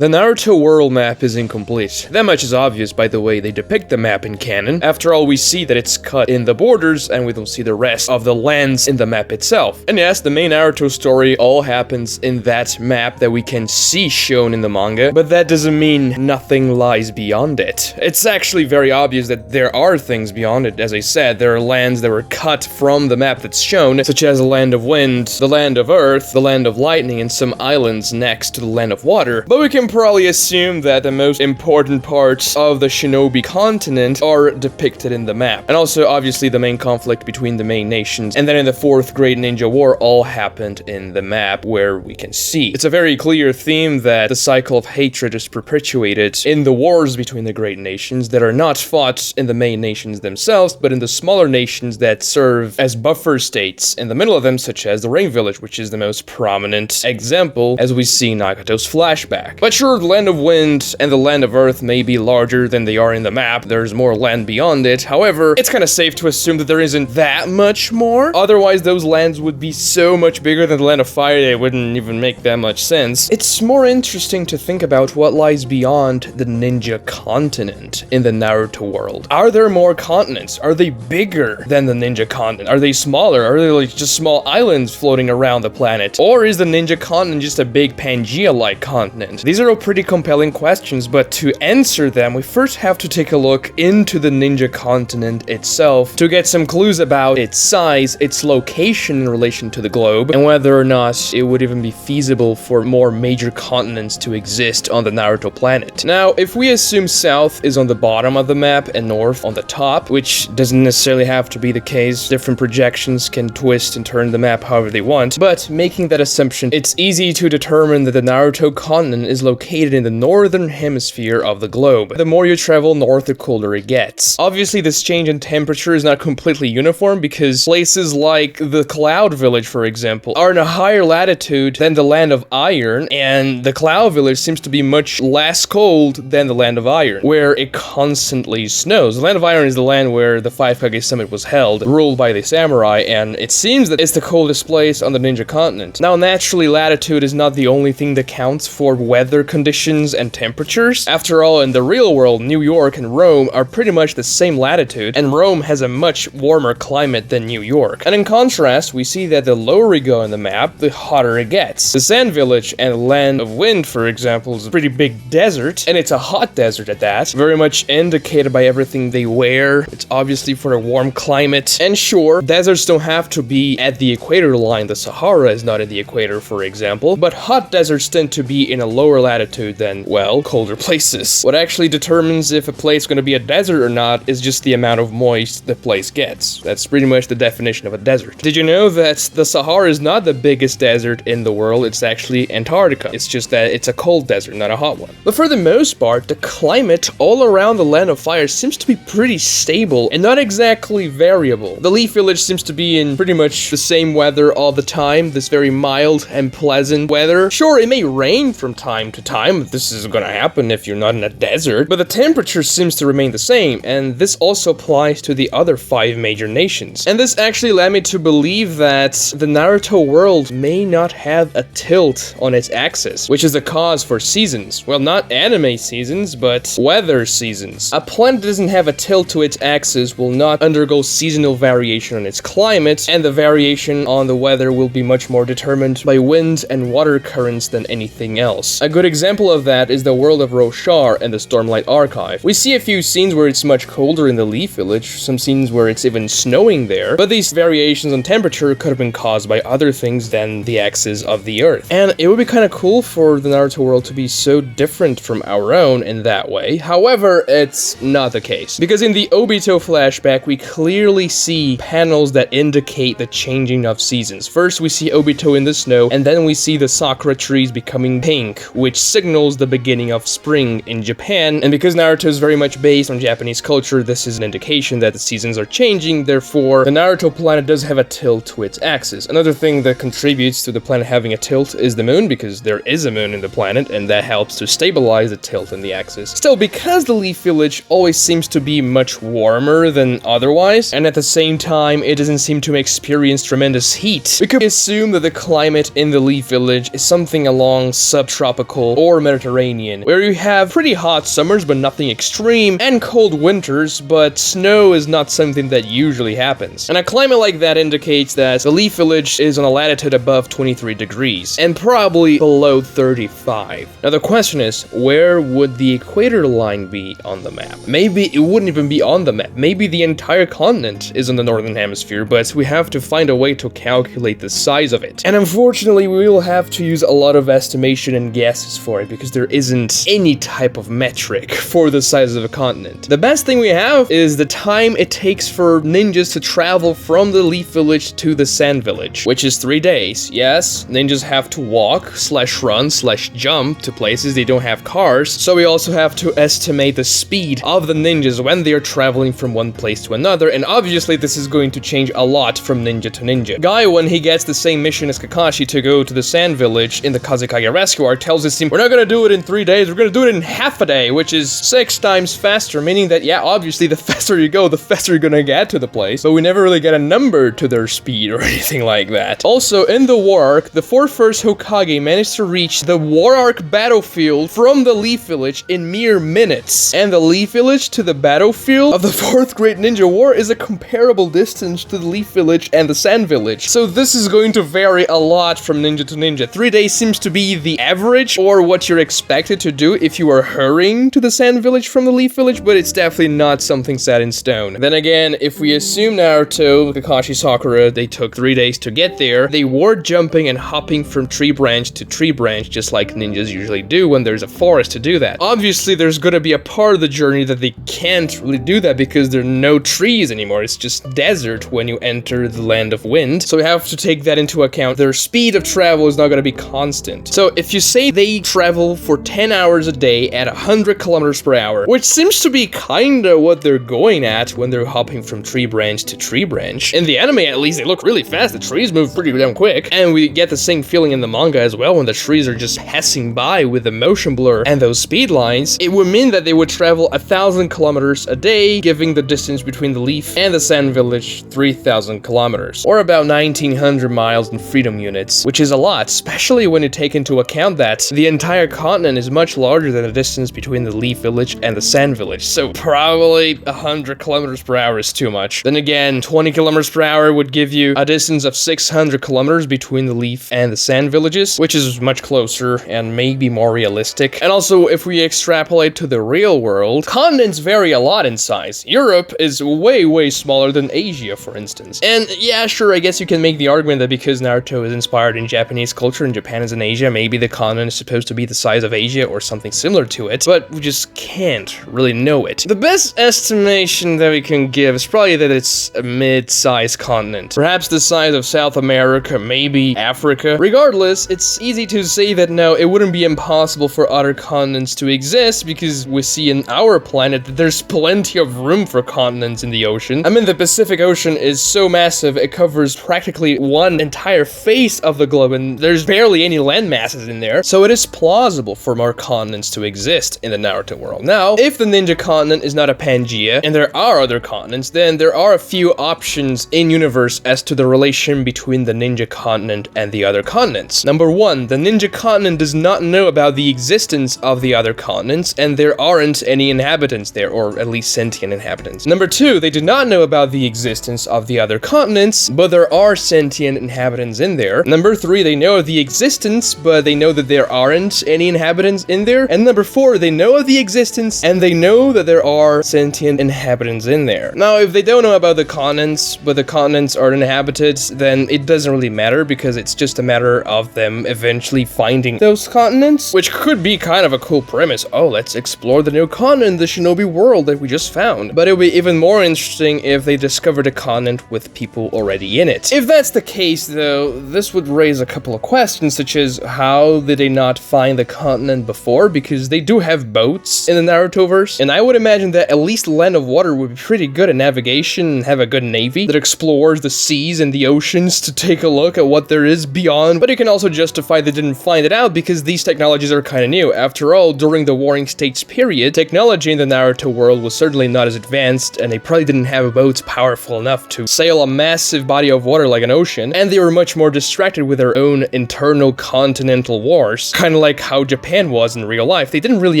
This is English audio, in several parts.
The Naruto World map is incomplete. That much is obvious by the way they depict the map in canon. After all, we see that it's cut in the borders, and we don't see the rest of the lands in the map itself. And yes, the main Naruto story all happens in that map that we can see shown in the manga, but that doesn't mean nothing lies beyond it. It's actually very obvious that there are things beyond it. As I said, there are lands that were cut from the map that's shown, such as the Land of Wind, the Land of Earth, the Land of Lightning, and some islands next to the Land of Water. But we can probably assume that the most important parts of the Shinobi Continent are depicted in the map. And also, obviously, the main conflict between the main nations, and then in the Fourth Great Ninja War, all happened in the map, where we can see. It's a very clear theme that the cycle of hatred is perpetuated in the wars between the great nations that are not fought in the main nations themselves, but in the smaller nations that serve as buffer states in the middle of them, such as the Ring Village, which is the most prominent example, as we see in Nagato's flashback. But sure, the Land of Wind and the Land of Earth may be larger than they are in the map. There's more land beyond it. However, it's kind of safe to assume that there isn't that much more. Otherwise, those lands would be so much bigger than the Land of Fire that it wouldn't even make that much sense. It's more interesting to think about what lies beyond the Ninja Continent in the Naruto world. Are there more continents? Are they bigger than the Ninja Continent? Are they smaller? Are they like just small islands floating around the planet? Or is the Ninja Continent just a big Pangea-like continent? These are all pretty compelling questions, but to answer them, we first have to take a look into the Ninja Continent itself to get some clues about its size, its location in relation to the globe, and whether or not it would even be feasible for more major continents to exist on the Naruto planet. Now, if we assume south is on the bottom of the map and north on the top, which doesn't necessarily have to be the case, different projections can twist and turn the map however they want, but making that assumption, it's easy to determine that the Naruto continent is located in the northern hemisphere of the globe. The more you travel north, the colder it gets. Obviously, this change in temperature is not completely uniform because places like the Cloud Village, for example, are in a higher latitude than the Land of Iron, and the Cloud Village seems to be much less cold than the Land of Iron, where it constantly snows. The Land of Iron is the land where the Five Kage Summit was held, ruled by the samurai, and it seems that it's the coldest place on the Ninja Continent. Now, naturally, latitude is not the only thing that counts for weather conditions and temperatures. After all, in the real world, New York and Rome are pretty much the same latitude, and Rome has a much warmer climate than New York. And in contrast, we see that the lower we go in the map, the hotter it gets. The Sand Village and the Land of Wind, for example, is a pretty big desert, and it's a hot desert at that, very much indicated by everything they wear. It's obviously for a warm climate. And sure, deserts don't have to be at the equator line. The Sahara is not at the equator, for example, but hot deserts tend to be in a lower latitude than, well, colder places. What actually determines if a place is going to be a desert or not is just the amount of moist the place gets. That's pretty much the definition of a desert. Did you know that the Sahara is not the biggest desert in the world? It's actually Antarctica. It's just that it's a cold desert, not a hot one. But for the most part, the climate all around the Land of Fire seems to be pretty stable and not exactly variable. The Leaf Village seems to be in pretty much the same weather all the time, this very mild and pleasant weather. Sure, it may rain from time to time. This is gonna happen if you're not in a desert, but the temperature seems to remain the same, and this also applies to the other 5 major nations. And this actually led me to believe that the Naruto world may not have a tilt on its axis, which is the cause for seasons. Well, not anime seasons, but weather seasons. A planet that doesn't have a tilt to its axis will not undergo seasonal variation on its climate, and the variation on the weather will be much more determined by wind and water currents than anything else. A good example of that is the world of Roshar and the Stormlight Archive. We see a few scenes where it's much colder in the Leaf Village, some scenes where it's even snowing there, but these variations on temperature could have been caused by other things than the axis of the Earth. And it would be kind of cool for the Naruto world to be so different from our own in that way. However, it's not the case, because in the Obito flashback, we clearly see panels that indicate the changing of seasons. First, we see Obito in the snow, and then we see the sakura trees becoming pink, which signals the beginning of spring in Japan. And because Naruto is very much based on Japanese culture, this is an indication that the seasons are changing. Therefore, the Naruto planet does have a tilt to its axis. Another thing that contributes to the planet having a tilt is the moon, because there is a moon in the planet, and that helps to stabilize the tilt in the axis. Still, because the Leaf Village always seems to be much warmer than otherwise, and at the same time, it doesn't seem to experience tremendous heat, we could assume that the climate in the Leaf Village is something along subtropical tropical or Mediterranean, where you have pretty hot summers but nothing extreme, and cold winters, but snow is not something that usually happens. And a climate like that indicates that the Leaf Village is on a latitude above 23 degrees, and probably below 35. Now the question is, where would the equator line be on the map? Maybe it wouldn't even be on the map. Maybe the entire continent is in the northern hemisphere, but we have to find a way to calculate the size of it. And unfortunately, we will have to use a lot of estimation and guesses for it, because there isn't any type of metric for the size of a continent. The best thing we have is the time it takes for ninjas to travel from the Leaf Village to the Sand Village, which is 3 days. Yes, ninjas have to walk, slash run, slash jump to places. They don't have cars, so we also have to estimate the speed of the ninjas when they are traveling from one place to another, and obviously this is going to change a lot from ninja to ninja. Guy, when he gets the same mission as Kakashi to go to the Sand Village in the Kazekage Rescue Arc, tells his team, we're not gonna do it in 3 days, we're gonna do it in half a day, which is 6 times faster, meaning that, yeah, obviously the faster you go, the faster you're gonna get to the place, but we never really get a number to their speed or anything like that. Also, in the War Arc, the 4th Hokage managed to reach the War Arc battlefield from the Leaf Village in mere minutes, and the Leaf Village to the battlefield of the 4th Great Ninja War is a comparable distance to the Leaf Village and the Sand Village, so this is going to vary a lot from ninja to ninja. 3 days seems to be the average, or what you're expected to do if you are hurrying to the Sand Village from the Leaf Village, but it's definitely not something set in stone. Then again, if we assume Naruto, Kakashi, Sakura, they took 3 days to get there, they were jumping and hopping from tree branch to tree branch, just like ninjas usually do when there's a forest to do that. Obviously, there's gonna be a part of the journey that they can't really do that because there are no trees anymore. It's just desert when you enter the Land of Wind, so we have to take that into account. Their speed of travel is not gonna be constant. So if you say they travel for 10 hours a day at 100 kilometers per hour, which seems to be kinda what they're going at when they're hopping from tree branch to tree branch. In the anime, at least, they look really fast. The trees move pretty damn quick, and we get the same feeling in the manga as well when the trees are just hessing by with the motion blur and those speed lines. It would mean that they would travel 1,000 kilometers a day, giving the distance between the Leaf and the Sand Village 3,000 kilometers, or about 1,900 miles in freedom units, which is a lot, especially when you take into account that the entire continent is much larger than the distance between the Leaf Village and the Sand Village, so probably 100 kilometers per hour is too much. Then again, 20 kilometers per hour would give you a distance of 600 kilometers between the Leaf and the Sand Villages, which is much closer and maybe more realistic. And also, if we extrapolate to the real world, continents vary a lot in size. Europe is way smaller than Asia, for instance. And yeah, sure, I guess you can make the argument that because Naruto is inspired in Japanese culture and Japan is in Asia, maybe the continent is supposed to be the size of Asia or something similar to it, but we just can't really know it. The best estimation that we can give is probably that it's a mid-sized continent. Perhaps the size of South America, maybe Africa. Regardless, it's easy to say that no, it wouldn't be impossible for other continents to exist because we see in our planet that there's plenty of room for continents in the ocean. I mean, the Pacific Ocean is so massive, it covers practically one entire face of the globe, and there's barely any land masses in there, so it is plausible for more continents to exist in the Naruto world. Now, if the ninja continent is not a Pangea, and there are other continents, then there are a few options in-universe as to the relation between the ninja continent and the other continents. Number 1, the ninja continent does not know about the existence of the other continents, and there aren't any inhabitants there, or at least sentient inhabitants. Number 2, they do not know about the existence of the other continents, but there are sentient inhabitants in there. Number 3, they know of the existence, but they know that there aren't any inhabitants in there. And number 4, they know of the existence, and they know that there are sentient inhabitants in there. Now, if they don't know about the continents, but the continents are inhabited, then it doesn't really matter, because it's just a matter of them eventually finding those continents, which could be kind of a cool premise. Oh, let's explore the new continent, the Shinobi World that we just found. But it would be even more interesting if they discovered a continent with people already in it. If that's the case, though, this would raise a couple of questions, such as how did they not find the continent before? Because they do have boats in the Narutoverse, and I would imagine that at least Land of Water would be pretty good at navigation and have a good navy that explores the seas and the oceans to take a look at what there is beyond. But you can also justify they didn't find it out because these technologies are kind of new. After all, during the Warring States period, technology in the Naruto world was certainly not as advanced, and they probably didn't have boats powerful enough to sail a massive body of water like an ocean, and they were much more distracted with their own internal continental wars, kind kind of like how Japan was in real life. They didn't really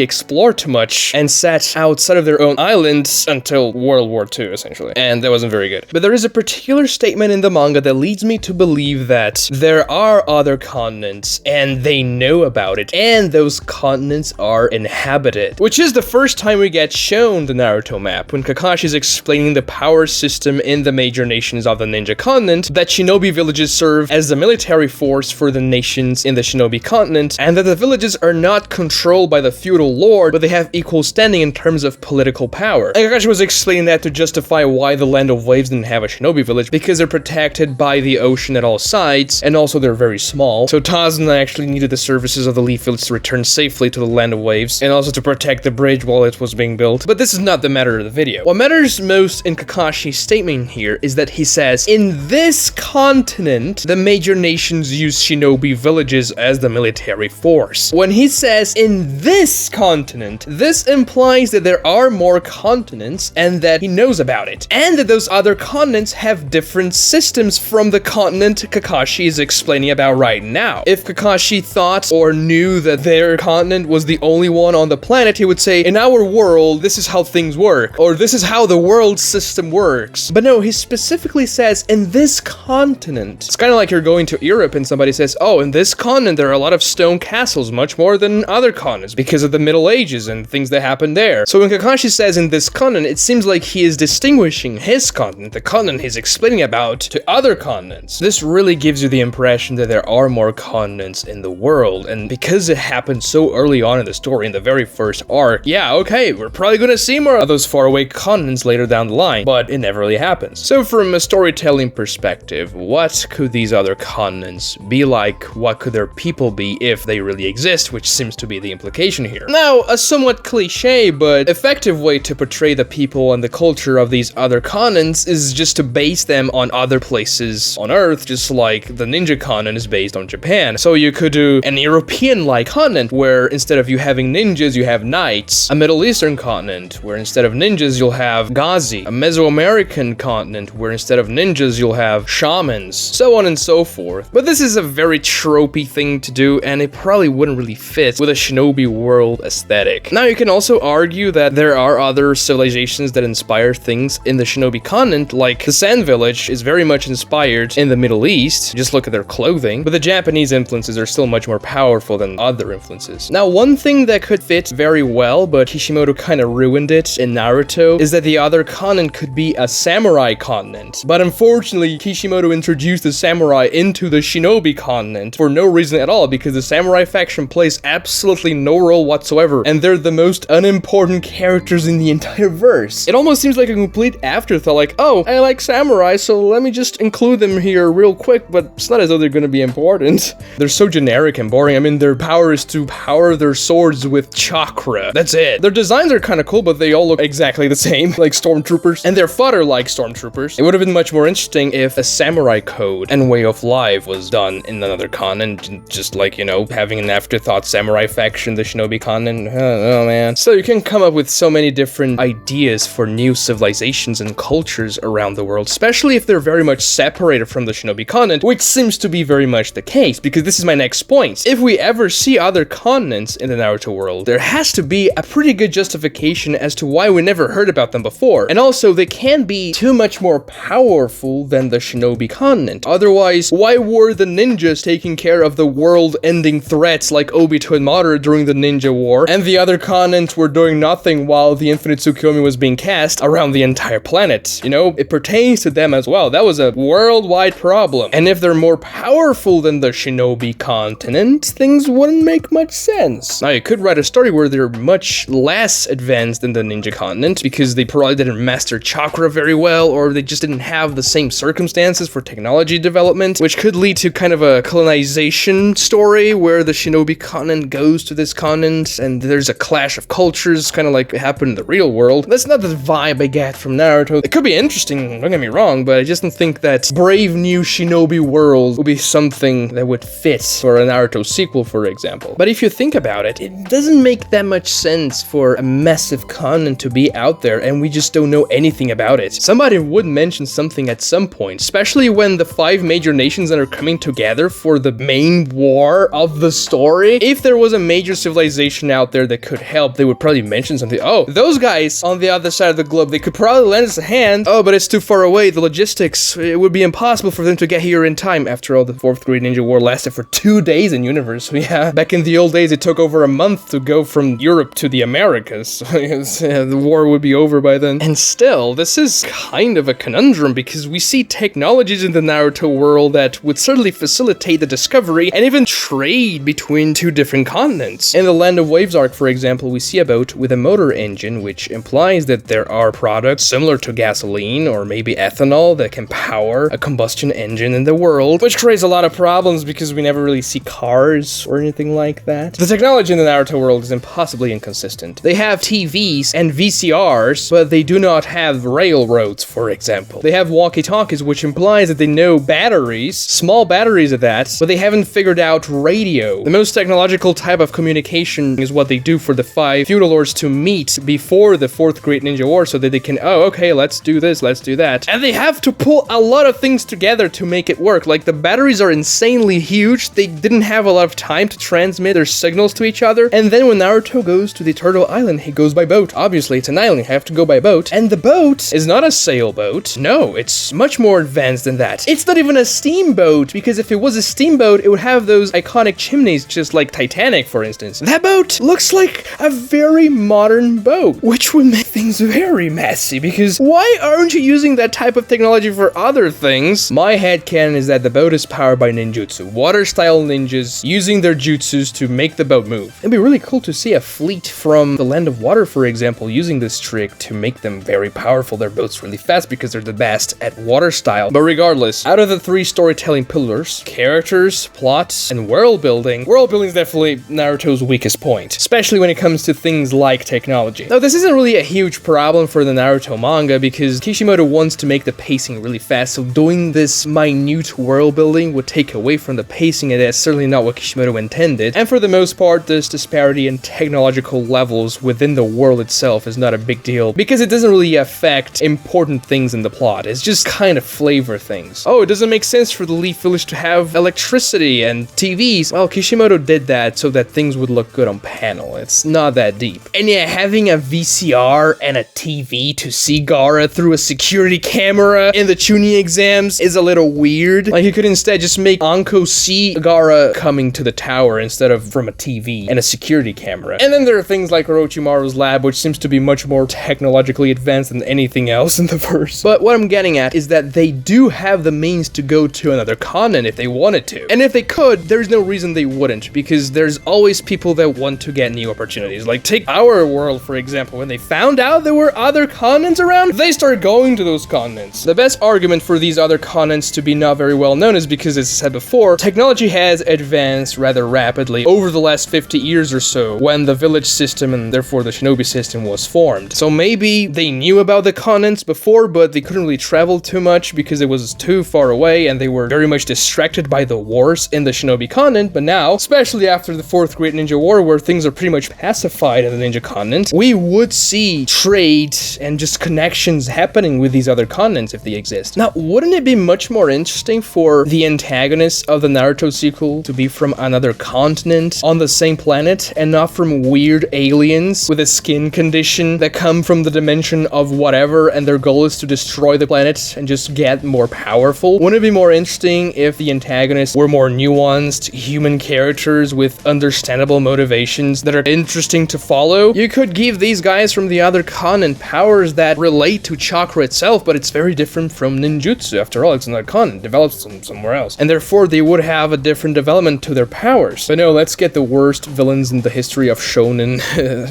explore too much and sat outside of their own islands until World War II, essentially. And that wasn't very good. But there is a particular statement in the manga that leads me to believe that there are other continents and they know about it, and those continents are inhabited. Which is the first time we get shown the Naruto map, when Kakashi is explaining the power system in the major nations of the Ninja Continent, that Shinobi villages serve as the military force for the nations in the Shinobi Continent, and that the villages are not controlled by the feudal lord, but they have equal standing in terms of political power. And Kakashi was explaining that to justify why the Land of Waves didn't have a Shinobi village, because they're protected by the ocean at all sides, and also they're very small. So Tazuna actually needed the services of the Leaf Village to return safely to the Land of Waves, and also to protect the bridge while it was being built. But this is not the matter of the video. What matters most in Kakashi's statement here is that he says, in this continent, the major nations use Shinobi villages as the military force. When he says, in this continent, this implies that there are more continents and that he knows about it, and that those other continents have different systems from the continent Kakashi is explaining about right now. If Kakashi thought or knew that their continent was the only one on the planet, he would say, in our world, this is how things work, or this is how the world system works. But no, he specifically says, in this continent. It's kind of like you're going to Europe and somebody says, oh, in this continent there are a lot of stone castles, much more than other continents, because of the Middle Ages and things that happened there. So when Kakashi says in this continent, it seems like he is distinguishing his continent, the continent he's explaining about, to other continents. This really gives you the impression that there are more continents in the world, and because it happened so early on in the story, in the very first arc, yeah, okay, we're probably gonna see more of those faraway continents later down the line, but it never really happens. So from a storytelling perspective, what could these other continents be like? What could their people be if they really exist, which seems to be the implication here. Now, a somewhat cliche but effective way to portray the people and the culture of these other continents is just to base them on other places on Earth, just like the Ninja Continent is based on Japan. So you could do an European-like continent where instead of you having ninjas, you have knights. A Middle Eastern continent where instead of ninjas, you'll have Ghazi. A Mesoamerican continent where instead of ninjas, you'll have shamans. So on and so forth. But this is a very tropey thing to do, and it probably wouldn't really fit with a Shinobi World aesthetic. Now, you can also argue that there are other civilizations that inspire things in the Shinobi Continent, like the Sand Village is very much inspired in the Middle East. Just look at their clothing. But the Japanese influences are still much more powerful than other influences. Now, one thing that could fit very well, but Kishimoto kind of ruined it in Naruto, is that the other continent could be a samurai continent. But unfortunately, Kishimoto introduced the samurai into the Shinobi Continent for no reason at all, because the samurai faction plays absolutely no role whatsoever, and they're the most unimportant characters in the entire verse. It almost seems like a complete afterthought, like, oh, I like samurai, so let me just include them here real quick, but it's not as though they're gonna be important. They're so generic and boring. I mean, their power is to power their swords with chakra. That's it. Their designs are kind of cool, but they all look exactly the same, like stormtroopers, and their fodder like stormtroopers. It would have been much more interesting if a samurai code and way of life was done in another continent, just like, you know, having an afterthought samurai faction, the Shinobi Continent. Oh man. So you can come up with so many different ideas for new civilizations and cultures around the world, especially if they're very much separated from the Shinobi Continent, which seems to be very much the case, because this is my next point. If we ever see other continents in the Naruto world, there has to be a pretty good justification as to why we never heard about them before. And also, they can be too much more powerful than the Shinobi Continent. Otherwise, why were the ninjas taking care of the world-ending threats like Obito and Madara during the Ninja War, and the other continents were doing nothing while the Infinite Tsukuyomi was being cast around the entire planet? You know, it pertains to them as well. That was a worldwide problem. And if they're more powerful than the Shinobi Continent, things wouldn't make much sense. Now, you could write a story where they're much less advanced than the Ninja Continent, because they probably didn't master chakra very well, or they just didn't have the same circumstances for technology development, which could lead to kind of a colonization story where the Shinobi Continent goes to this continent and there's a clash of cultures, kind of like it happened in the real world. That's not the vibe I get from Naruto. It could be interesting, don't get me wrong, but I just don't think that Brave New Shinobi World would be something that would fit for a Naruto sequel, for example. But if you think about it, it doesn't make that much sense for a massive continent to be out there and we just don't know anything about it. Somebody would mention something at some point, especially when the 5 major nations that are coming together for the main war of the story. If there was a major civilization out there that could help, they would probably mention something. Oh, those guys on the other side of the globe, they could probably lend us a hand. Oh, but it's too far away. The logistics, it would be impossible for them to get here in time. After all, the Fourth Great Ninja War lasted for 2 days in universe. So yeah, back in the old days, it took over a month to go from Europe to the Americas. So the war would be over by then. And still, this is kind of a conundrum because we see technologies in the Naruto world that would certainly facilitate the discovery and even trade between 2 different continents. In the Land of Waves arc, for example, we see a boat with a motor engine, which implies that there are products similar to gasoline or maybe ethanol that can power a combustion engine in the world, which creates a lot of problems because we never really see cars or anything like that. The technology in the Naruto world is impossibly inconsistent. They have TVs and VCRs, but they do not have railroads, for example. They have walkie-talkies, which implies that they know batteries, small batteries at that, but they haven't figured out radio. The most technological type of communication is what they do for the 5 feudal lords to meet before the Fourth Great Ninja War so that they can, oh, okay, let's do this, let's do that. And they have to pull a lot of things together to make it work. Like, the batteries are insanely huge. They didn't have a lot of time to transmit their signals to each other. And then when Naruto goes to the Turtle Island, he goes by boat. Obviously, it's an island, you have to go by boat. And the boat is not a sailboat. No, it's much more advanced than that. It's not even a steamboat, because if it was a steamboat, it would have those iconic chimneys, just like Titanic, for instance. That boat looks like a very modern boat, which would make things very messy, because why aren't you using that type of technology for other things? My headcanon is that the boat is powered by ninjutsu. Water-style ninjas using their jutsus to make the boat move. It'd be really cool to see a fleet from the Land of Water, for example, using this trick to make them very powerful. Their boats really fast because they're the best at water style. But regardless, out of the 3 storytelling pillars, characters, plots, and world building is definitely Naruto's weakest point, especially when it comes to things like technology. Now, this isn't really a huge problem for the Naruto manga because Kishimoto wants to make the pacing really fast, so doing this minute world building would take away from the pacing, and that's certainly not what Kishimoto intended. And for the most part, this disparity in technological levels within the world itself is not a big deal because it doesn't really affect important things in the plot. It's just kind of flavor things. Oh, it doesn't make sense for the Leaf Village to have electricity and TVs. Well, Kishimoto did that so that things would look good on panel. It's not that deep. And yeah, having a VCR and a TV to see Gaara through a security camera in the Chunin exams is a little weird. Like, you could instead just make Anko see Gaara coming to the tower instead of from a TV and a security camera. And then there are things like Orochimaru's lab, which seems to be much more technologically advanced than anything else in the verse. But what I'm getting at is that they do have the means to go to another continent if they wanted to. And if they could, there's no reason they wouldn't, because there's always people that want to get new opportunities. Like, take our world, for example. When they found out there were other continents around, they started going to those continents. The best argument for these other continents to be not very well known is because, as I said before, technology has advanced rather rapidly over the last 50 years or so when the village system and therefore the shinobi system was formed. So maybe they knew about the continents before, but they couldn't really travel too much because it was too far away and they were very much distracted by the wars in the Shinobi Continent. But now, especially after the Fourth Great Ninja War, where things are pretty much pacified in the Ninja Continent, we would see trade and just connections happening with these other continents if they exist. Now, wouldn't it be much more interesting for the antagonist of the Naruto sequel to be from another continent on the same planet and not from weird aliens with a skin condition that come from the dimension of whatever and their goal is to destroy the planet and just get more powerful? Wouldn't it be more interesting if the antagonists were more nuanced human characters with understandable motivations that are interesting to follow? You could give these guys from the other continent powers that relate to chakra itself, but it's very different from ninjutsu. After all, it's another continent, developed somewhere else, and therefore they would have a different development to their powers. But no, let's get the worst villains in the history of shonen.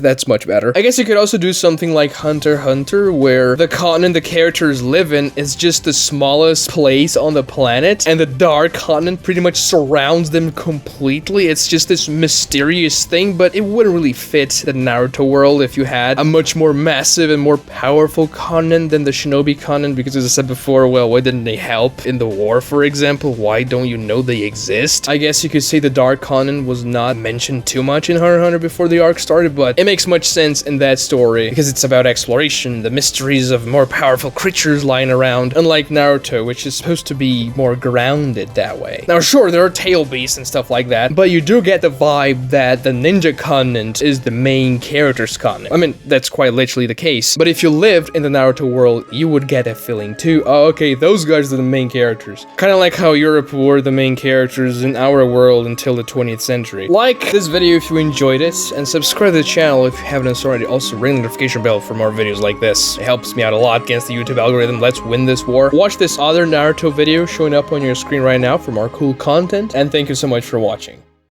That's much better. I guess you could also do something like Hunter x Hunter, where the continent the characters live in is just the smallest place on the planet, and the dark continent pretty much surrounds them completely. It's just this mysterious thing, but it wouldn't really fit the Naruto world if you had a much more massive and more powerful continent than the Shinobi Continent, because as I said before, well, why didn't they help in the war, for example? Why don't you know they exist? I guess you could say the Dark Continent was not mentioned too much in Hunter x Hunter before the arc started, but it makes much sense in that story because it's about exploration, the mysteries of more powerful creatures lying around, unlike Naruto, which is supposed to be more grounded that way. Now, sure, there are tail beasts and stuff like that, that, but you do get the vibe that the ninja continent is the main character's continent. I mean, that's quite literally the case, but if you lived in the Naruto world, you would get that feeling too. Oh, okay, those guys are the main characters. Kind of like how Europe were the main characters in our world until the 20th century. Like this video if you enjoyed it, and subscribe to the channel if you haven't already. Also ring the notification bell for more videos like this. It helps me out a lot against the YouTube algorithm. Let's win this war. Watch this other Naruto video showing up on your screen right now for more cool content, and thank you so much for watching.